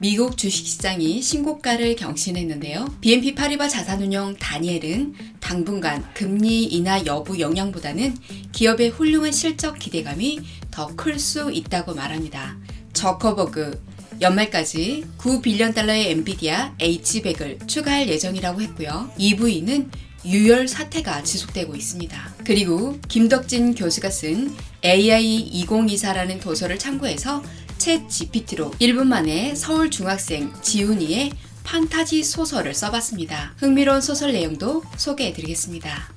미국 주식시장이 신고가를 경신했는데요. BNP 파리바 자산운용 다니엘은 당분간 금리 인하 여부 영향보다는 기업의 훌륭한 실적 기대감이 더 클 수 있다고 말합니다. 저커버그 연말까지 9빌리언 달러의 엔비디아 H100을 추가할 예정이라고 했고요. EV는 유혈 사태가 지속되고 있습니다. 그리고 김덕진 교수가 쓴 AI 2024라는 도서를 참고해서 챗 GPT로 1분 만에 서울 중학생 지훈이의 판타지 소설을 써봤습니다. 흥미로운 소설 내용도 소개해드리겠습니다.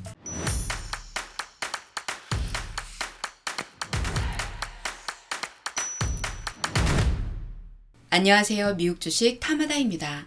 안녕하세요. 미국 주식 타마다입니다.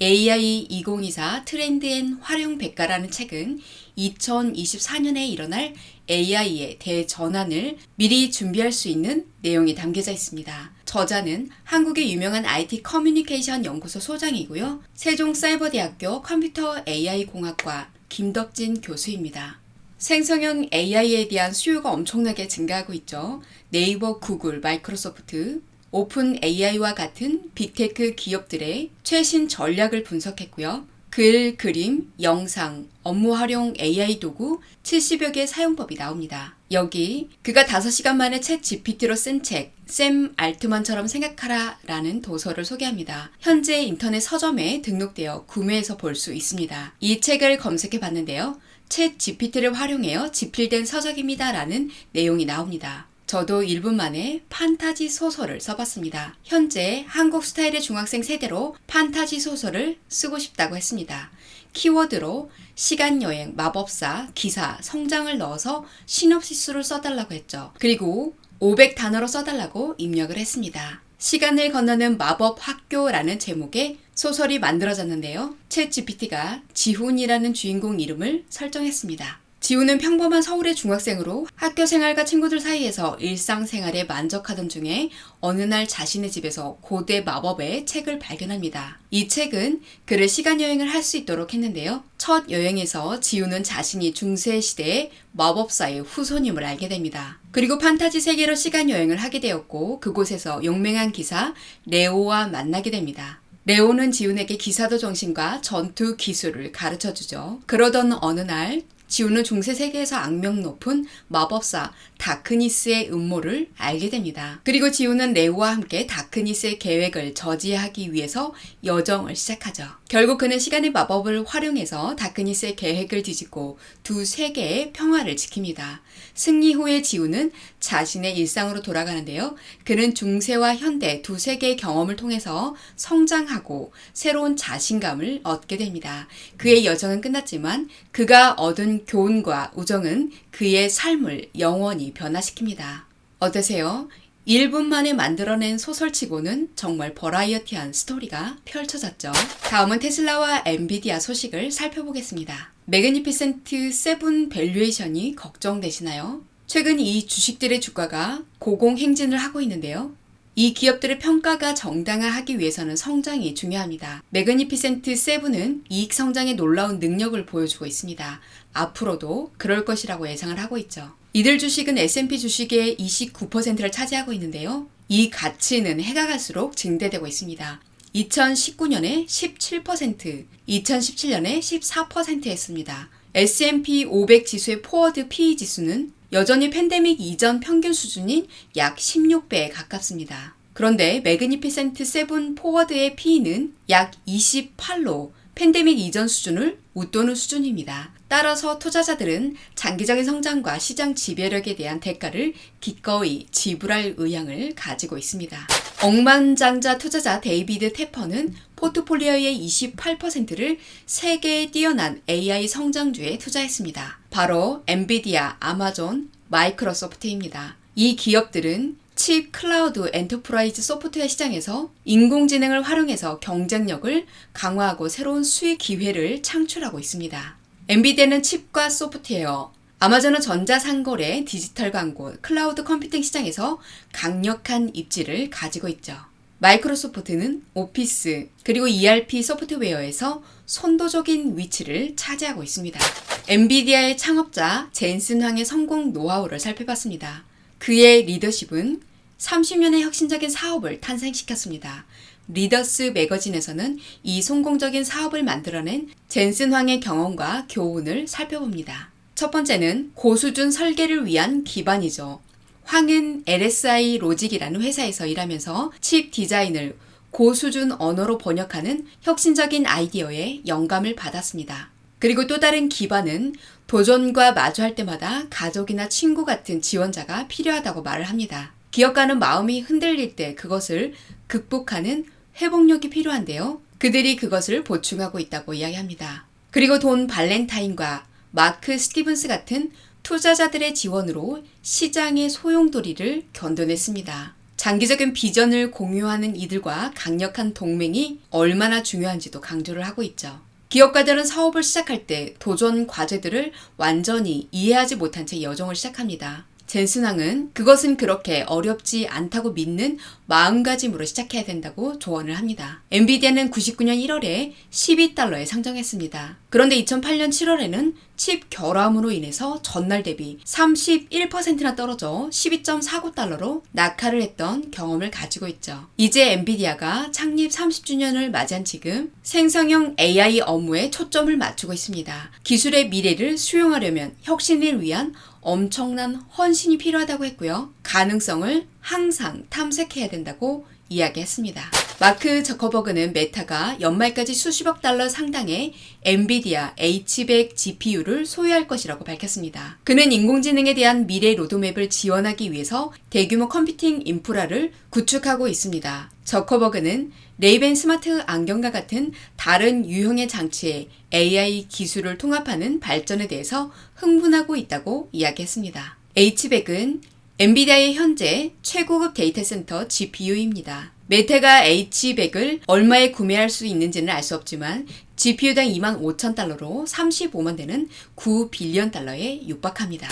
AI 2024 트렌드 앤 활용 백과라는 책은 2024년에 일어날 AI의 대전환을 미리 준비할 수 있는 내용이 담겨져 있습니다. 저자는 한국의 유명한 IT 커뮤니케이션 연구소 소장이고요. 세종사이버대학교 컴퓨터 AI 공학과 김덕진 교수입니다. 생성형 AI에 대한 수요가 엄청나게 증가하고 있죠. 네이버, 구글, 마이크로소프트, 오픈 AI와 같은 빅테크 기업들의 최신 전략을 분석했고요. 글, 그림, 영상, 업무 활용 AI 도구 70여 개의 사용법이 나옵니다. 여기 그가 5시간 만에 챗 GPT로 쓴 책, 샘 알트만처럼 생각하라 라는 도서를 소개합니다. 현재 인터넷 서점에 등록되어 구매해서 볼 수 있습니다. 이 책을 검색해 봤는데요. 챗 GPT를 활용하여 집필된 서적입니다 라는 내용이 나옵니다. 저도 1분 만에 판타지 소설을 써봤습니다. 현재 한국 스타일의 중학생 세대로 판타지 소설을 쓰고 싶다고 했습니다. 키워드로 시간여행, 마법사, 기사, 성장을 넣어서 시놉시스를 써달라고 했죠. 그리고 500단어로 써달라고 입력을 했습니다. 시간을 건너는 마법 학교라는 제목의 소설이 만들어졌는데요. 챗 GPT가 지훈이라는 주인공 이름을 설정했습니다. 지훈은 평범한 서울의 중학생으로 학교 생활과 친구들 사이에서 일상생활에 만족하던 중에 어느 날 자신의 집에서 고대 마법의 책을 발견합니다. 이 책은 그를 시간여행을 할 수 있도록 했는데요. 첫 여행에서 지훈은 자신이 중세시대의 마법사의 후손임을 알게 됩니다. 그리고 판타지 세계로 시간여행을 하게 되었고 그곳에서 용맹한 기사 레오와 만나게 됩니다. 레오는 지훈에게 기사도 정신과 전투 기술을 가르쳐주죠. 그러던 어느 날 지훈은 중세 세계에서 악명 높은 마법사 다크니스의 음모를 알게 됩니다. 그리고 지훈은 레오와 함께 다크니스의 계획을 저지하기 위해서 여정을 시작하죠. 결국 그는 시간의 마법을 활용해서 다크니스의 계획을 뒤집고 두 세계의 평화를 지킵니다. 승리 후에 지훈은 자신의 일상으로 돌아가는데요. 그는 중세와 현대 두 세계의 경험을 통해서 성장하고 새로운 자신감을 얻게 됩니다. 그의 여정은 끝났지만 그가 얻은 교훈과 우정은 그의 삶을 영원히 변화시킵니다. 어떠세요? 1분 만에 만들어낸 소설치고는 정말 버라이어티한 스토리가 펼쳐졌죠. 다음은 테슬라와 엔비디아 소식을 살펴보겠습니다. 매그니피센트 7 밸류에이션이 걱정되시나요? 최근 이 주식들의 주가가 고공행진을 하고 있는데요. 이 기업들의 평가가 정당화하기 위해서는 성장이 중요합니다. 매그니피센트 7은 이익 성장의 놀라운 능력을 보여주고 있습니다. 앞으로도 그럴 것이라고 예상을 하고 있죠. 이들 주식은 S&P 주식의 29%를 차지하고 있는데요. 이 가치는 해가 갈수록 증대되고 있습니다. 2019년에 17%, 2017년에 14%였습니다. S&P 500 지수의 포워드 PE 지수는 여전히 팬데믹 이전 평균 수준인 약 16배에 가깝습니다. 그런데 매그니피센트 7 포워드의 PE는 약 28로 팬데믹 이전 수준을 웃도는 수준입니다. 따라서 투자자들은 장기적인 성장과 시장 지배력에 대한 대가를 기꺼이 지불할 의향을 가지고 있습니다. 억만장자 투자자 데이비드 테퍼는 포트폴리오의 28%를 세계의 뛰어난 AI 성장주에 투자했습니다. 바로 엔비디아, 아마존, 마이크로소프트입니다. 이 기업들은 칩 클라우드 엔터프라이즈 소프트웨어 시장에서 인공지능을 활용해서 경쟁력을 강화하고 새로운 수익 기회를 창출하고 있습니다. 엔비디아는 칩과 소프트웨어, 아마존은 전자상거래, 디지털 광고, 클라우드 컴퓨팅 시장에서 강력한 입지를 가지고 있죠. 마이크로소프트는 오피스 그리고 ERP 소프트웨어에서 선도적인 위치를 차지하고 있습니다. 엔비디아의 창업자 젠슨 황의 성공 노하우를 살펴봤습니다. 그의 리더십은 30년의 혁신적인 사업을 탄생시켰습니다. 리더스 매거진에서는 이 성공적인 사업을 만들어낸 젠슨 황의 경험과 교훈을 살펴봅니다. 첫 번째는 고수준 설계를 위한 기반이죠. 황은 LSI 로직이라는 회사에서 일하면서 칩 디자인을 고수준 언어로 번역하는 혁신적인 아이디어에 영감을 받았습니다. 그리고 또 다른 기반은 도전과 마주할 때마다 가족이나 친구 같은 지원자가 필요하다고 말을 합니다. 기업가는 마음이 흔들릴 때 그것을 극복하는 회복력이 필요한데요. 그들이 그것을 보충하고 있다고 이야기합니다. 그리고 돈 발렌타인과 마크 스티븐스 같은 투자자들의 지원으로 시장의 소용돌이를 견뎌냈습니다. 장기적인 비전을 공유하는 이들과 강력한 동맹이 얼마나 중요한지도 강조를 하고 있죠. 기업가들은 사업을 시작할 때 도전 과제들을 완전히 이해하지 못한 채 여정을 시작합니다. 젠슨 황은 그것은 그렇게 어렵지 않다고 믿는 마음가짐으로 시작해야 된다고 조언을 합니다. 엔비디아는 99년 1월에 $12에 상장했습니다. 그런데 2008년 7월에는 칩 결함으로 인해서 전날 대비 31%나 떨어져 $12.49로 낙하를 했던 경험을 가지고 있죠. 이제 엔비디아가 창립 30주년을 맞이한 지금 생성형 AI 업무에 초점을 맞추고 있습니다. 기술의 미래를 수용하려면 혁신을 위한 엄청난 헌신이 필요하다고 했고요. 가능성을 항상 탐색해야 된다고 이야기했습니다. 마크 저커버그는 메타가 연말까지 수십억 달러 상당의 엔비디아 H100 GPU를 소유할 것이라고 밝혔습니다. 그는 인공지능에 대한 미래 로드맵을 지원하기 위해서 대규모 컴퓨팅 인프라를 구축하고 있습니다. 저커버그는 레이벤 스마트 안경과 같은 다른 유형의 장치에 AI 기술을 통합하는 발전에 대해서 흥분하고 있다고 이야기했습니다. H100은 엔비디아의 현재 최고급 데이터 센터 GPU입니다. 메타가 H100을 얼마에 구매할 수 있는지는 알 수 없지만 GPU당 25,000달러로 35만 대는 $9빌리언에 육박합니다.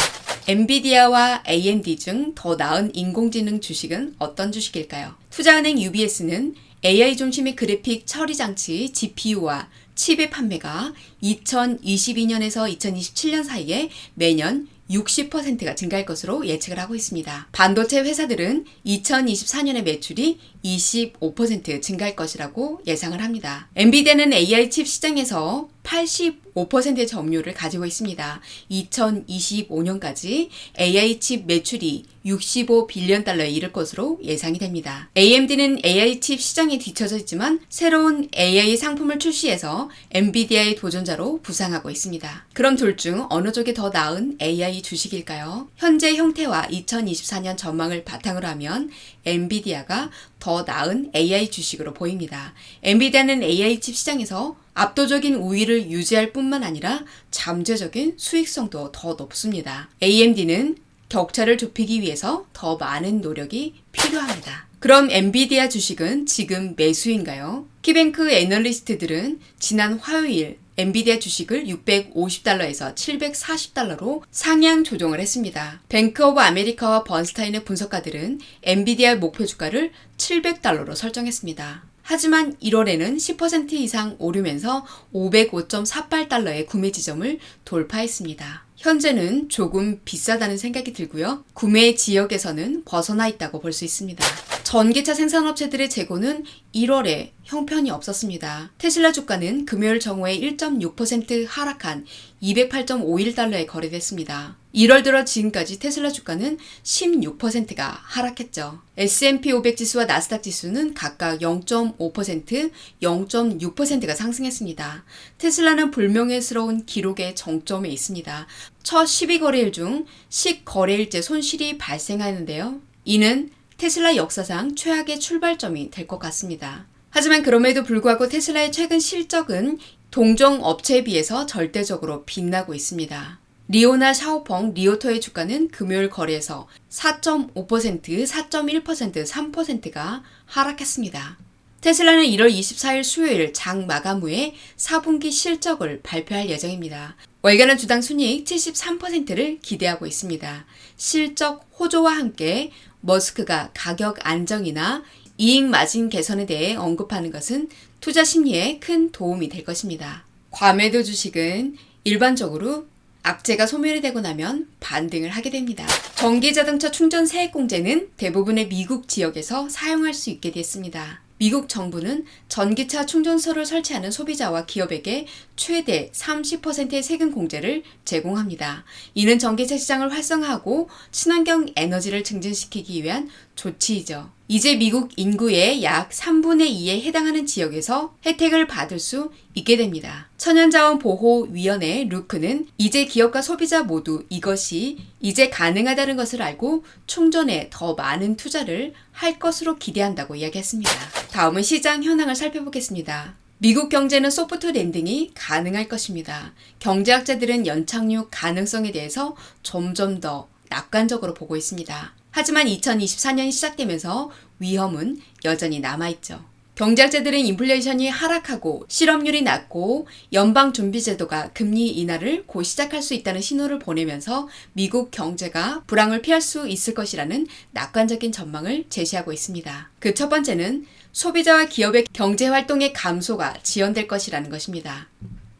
엔비디아와 AMD 중 더 나은 인공지능 주식은 어떤 주식일까요? 투자은행 UBS는 AI 중심의 그래픽 처리 장치 GPU와 칩의 판매가 2022년에서 2027년 사이에 매년 60%가 증가할 것으로 예측을 하고 있습니다. 반도체 회사들은 2024년의 매출이 25% 증가할 것이라고 예상을 합니다. 엔비디아는 AI 칩 시장에서 85%의 점유율을 가지고 있습니다. 2025년까지 AI 칩 매출이 $65빌리언에 이를 것으로 예상이 됩니다. AMD는 AI 칩 시장에 뒤처져 있지만 새로운 AI 상품을 출시해서 엔비디아의 도전자로 부상하고 있습니다. 그럼 둘 중 어느 쪽이 더 나은 AI 주식일까요? 현재 형태와 2024년 전망을 바탕으로 하면 엔비디아가 더 나은 AI 주식으로 보입니다. 엔비디아는 AI 칩 시장에서 압도적인 우위를 유지할 뿐만 아니라 잠재적인 수익성도 더 높습니다. AMD는 격차를 좁히기 위해서 더 많은 노력이 필요합니다. 그럼 엔비디아 주식은 지금 매수인가요? 키뱅크 애널리스트들은 지난 화요일 엔비디아 주식을 $650에서 $740로 상향 조정을 했습니다. 뱅크 오브 아메리카와 번스타인의 분석가들은 엔비디아 목표 주가를 $700로 설정했습니다. 하지만 1월에는 10% 이상 오르면서 $505.48의 구매 지점을 돌파했습니다. 현재는 조금 비싸다는 생각이 들고요. 구매 지역에서는 벗어나 있다고 볼 수 있습니다. 전기차 생산업체들의 재고는 1월에 형편이 없었습니다. 테슬라 주가는 금요일 정오에 1.6% 하락한 $208.51에 거래됐습니다. 1월 들어 지금까지 테슬라 주가는 16%가 하락했죠. S&P 500 지수와 나스닥 지수는 각각 0.5%, 0.6%가 상승했습니다. 테슬라는 불명예스러운 기록의 정점에 있습니다. 첫 12거래일 중 10거래일째 손실이 발생하는데요. 이는 테슬라 역사상 최악의 출발점이 될 것 같습니다. 하지만 그럼에도 불구하고 테슬라의 최근 실적은 동종 업체에 비해서 절대적으로 빛나고 있습니다. 리오나 샤오펑 리오토의 주가는 금요일 거래에서 4.5%, 4.1%, 3%가 하락했습니다. 테슬라는 1월 24일 수요일 장 마감 후에 4분기 실적을 발표할 예정입니다. 월간은 주당 순이익 73%를 기대하고 있습니다. 실적 호조와 함께 머스크가 가격 안정이나 이익 마진 개선에 대해 언급하는 것은 투자 심리에 큰 도움이 될 것입니다. 과매도 주식은 일반적으로 악재가 소멸이 되고 나면 반등을 하게 됩니다. 전기자동차 충전 세액공제는 대부분의 미국 지역에서 사용할 수 있게 됐습니다. 미국 정부는 전기차 충전소를 설치하는 소비자와 기업에게 최대 30%의 세금 공제를 제공합니다. 이는 전기차 시장을 활성화하고 친환경 에너지를 증진시키기 위한 조치이죠. 이제 미국 인구의 약 3분의 2에 해당하는 지역에서 혜택을 받을 수 있게 됩니다. 천연자원보호위원회 루크는 이제 기업과 소비자 모두 이것이 이제 가능하다는 것을 알고 충전에 더 많은 투자를 할 것으로 기대한다고 이야기했습니다. 다음은 시장 현황을 살펴보겠습니다. 미국 경제는 소프트 랜딩이 가능할 것입니다. 경제학자들은 연착륙 가능성에 대해서 점점 더 낙관적으로 보고 있습니다. 하지만 2024년이 시작되면서 위험은 여전히 남아있죠. 경제학자들은 인플레이션이 하락하고 실업률이 낮고 연방준비제도가 금리 인하를 곧 시작할 수 있다는 신호를 보내면서 미국 경제가 불황을 피할 수 있을 것이라는 낙관적인 전망을 제시하고 있습니다. 그 첫 번째는 소비자와 기업의 경제활동의 감소가 지연될 것이라는 것입니다.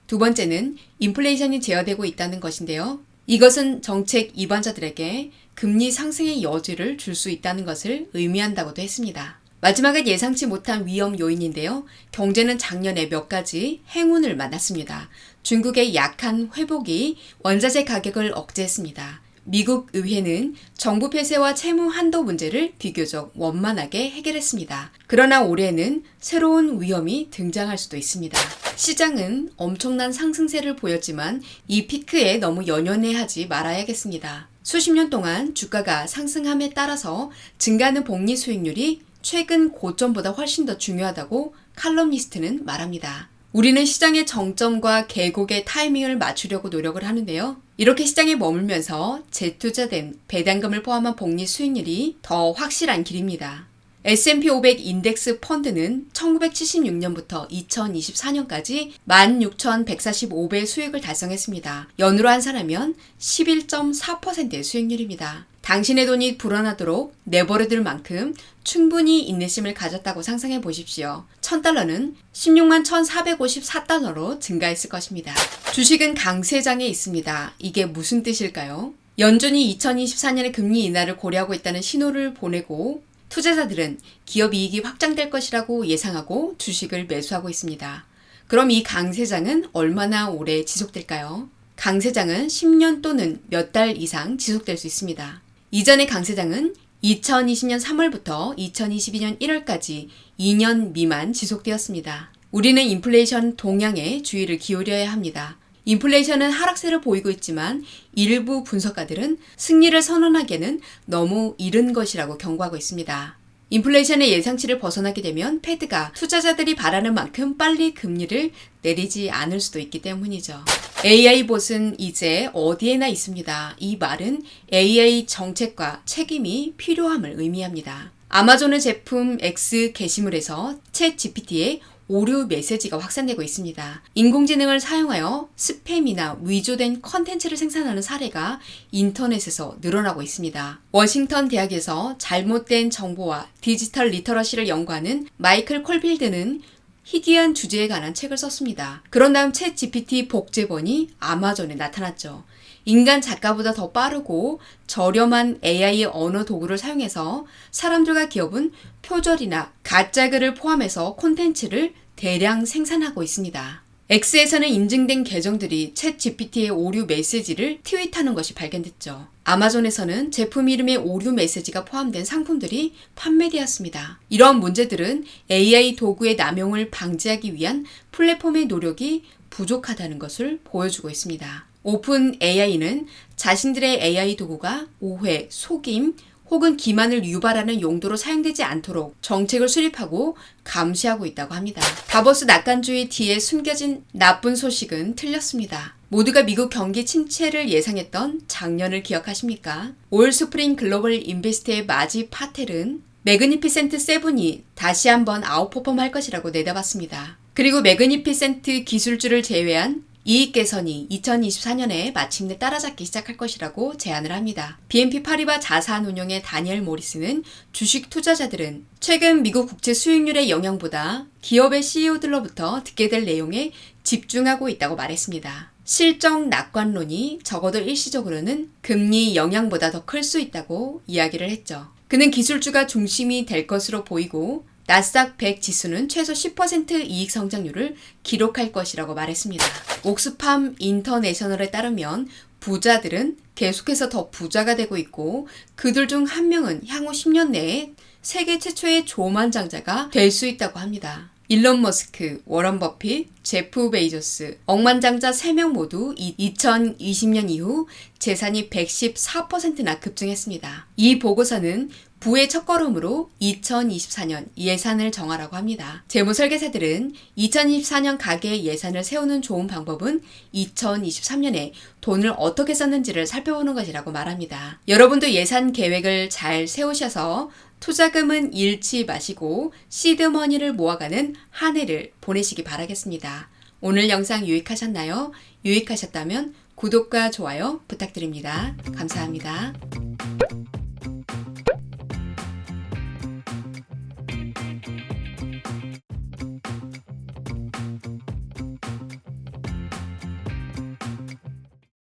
두 번째는 인플레이션이 제어되고 있다는 것인데요. 이것은 정책 이반자들에게 금리 상승의 여지를 줄 수 있다는 것을 의미한다고도 했습니다. 마지막은 예상치 못한 위험 요인인데요. 경제는 작년에 몇 가지 행운을 만났습니다. 중국의 약한 회복이 원자재 가격을 억제했습니다. 미국 의회는 정부 폐쇄와 채무 한도 문제를 비교적 원만하게 해결했습니다. 그러나 올해는 새로운 위험이 등장할 수도 있습니다. 시장은 엄청난 상승세를 보였지만 이 피크에 너무 연연해하지 말아야겠습니다. 수십 년 동안 주가가 상승함에 따라서 증가하는 복리 수익률이 최근 고점보다 훨씬 더 중요하다고 칼럼니스트는 말합니다. 우리는 시장의 정점과 계곡의 타이밍을 맞추려고 노력을 하는데요. 이렇게 시장에 머물면서 재투자된 배당금을 포함한 복리 수익률이 더 확실한 길입니다. S&P 500 인덱스 펀드는 1976년부터 2024년까지 16,145배의 수익을 달성했습니다. 연으로 환산하면 11.4%의 수익률입니다. 당신의 돈이 불어나도록 내버려둘 만큼 충분히 인내심을 가졌다고 상상해 보십시오. $1,000는 16만 1,454달러로 증가했을 것입니다. 주식은 강세장에 있습니다. 이게 무슨 뜻일까요? 연준이 2024년에 금리 인하를 고려하고 있다는 신호를 보내고 투자자들은 기업 이익이 확장될 것이라고 예상하고 주식을 매수하고 있습니다. 그럼 이 강세장은 얼마나 오래 지속될까요? 강세장은 10년 또는 몇 달 이상 지속될 수 있습니다. 이전의 강세장은 2020년 3월부터 2022년 1월까지 2년 미만 지속되었습니다. 우리는 인플레이션 동향에 주의를 기울여야 합니다. 인플레이션은 하락세를 보이고 있지만 일부 분석가들은 승리를 선언하기에는 너무 이른 것이라고 경고하고 있습니다. 인플레이션의 예상치를 벗어나게 되면 패드가 투자자들이 바라는 만큼 빨리 금리를 내리지 않을 수도 있기 때문이죠. AI봇은 이제 어디에나 있습니다. 이 말은 AI 정책과 책임이 필요함을 의미합니다. 아마존의 제품 X 게시물에서 챗 GPT의 오류 메시지가 확산되고 있습니다. 인공지능을 사용하여 스팸이나 위조된 컨텐츠를 생산하는 사례가 인터넷에서 늘어나고 있습니다. 워싱턴 대학에서 잘못된 정보와 디지털 리터러시를 연구하는 마이클 콜필드는 희귀한 주제에 관한 책을 썼습니다. 그런 다음 챗 GPT 복제본이 아마존에 나타났죠. 인간 작가보다 더 빠르고 저렴한 AI 언어 도구를 사용해서 사람들과 기업은 표절이나 가짜 글을 포함해서 콘텐츠를 대량 생산하고 있습니다. X에서는 인증된 계정들이 챗 GPT의 오류 메시지를 트윗하는 것이 발견됐죠. 아마존에서는 제품 이름에 오류 메시지가 포함된 상품들이 판매되었습니다. 이러한 문제들은 AI 도구의 남용을 방지하기 위한 플랫폼의 노력이 부족하다는 것을 보여주고 있습니다. 오픈 AI는 자신들의 AI 도구가 오해, 속임, 혹은 기만을 유발하는 용도로 사용되지 않도록 정책을 수립하고 감시하고 있다고 합니다. 다보스 낙관주의 뒤에 숨겨진 나쁜 소식은 틀렸습니다. 모두가 미국 경기 침체를 예상했던 작년을 기억하십니까? 올 스프링 글로벌 인베스트의 마지 파텔은 매그니피센트 7이 다시 한번 아웃퍼폼 할 것이라고 내다봤습니다. 그리고 매그니피센트 기술주를 제외한 이익 개선이 2024년에 마침내 따라잡기 시작할 것이라고 제안을 합니다. BNP 파리바 자산운용의 다니엘 모리스는 주식 투자자들은 최근 미국 국채 수익률의 영향보다 기업의 CEO들로부터 듣게 될 내용에 집중하고 있다고 말했습니다. 실적 낙관론이 적어도 일시적으로는 금리 영향보다 더 클 수 있다고 이야기를 했죠. 그는 기술주가 중심이 될 것으로 보이고 나스닥 100 지수는 최소 10% 이익 성장률을 기록할 것이라고 말했습니다. 옥스팜 인터내셔널에 따르면 부자들은 계속해서 더 부자가 되고 있고 그들 중 한 명은 향후 10년 내에 세계 최초의 조만장자가 될 수 있다고 합니다. 일론 머스크, 워런 버핏, 제프 베이조스, 억만장자 3명 모두 2020년 이후 재산이 114%나 급증했습니다. 이 보고서는 부의 첫걸음으로 2024년 예산을 정하라고 합니다. 재무설계사들은 2024년 가계 예산을 세우는 좋은 방법은 2023년에 돈을 어떻게 썼는지를 살펴보는 것이라고 말합니다. 여러분도 예산 계획을 잘 세우셔서 투자금은 잃지 마시고 시드머니를 모아가는 한 해를 보내시기 바라겠습니다. 오늘 영상 유익하셨나요? 유익하셨다면 구독과 좋아요 부탁드립니다. 감사합니다.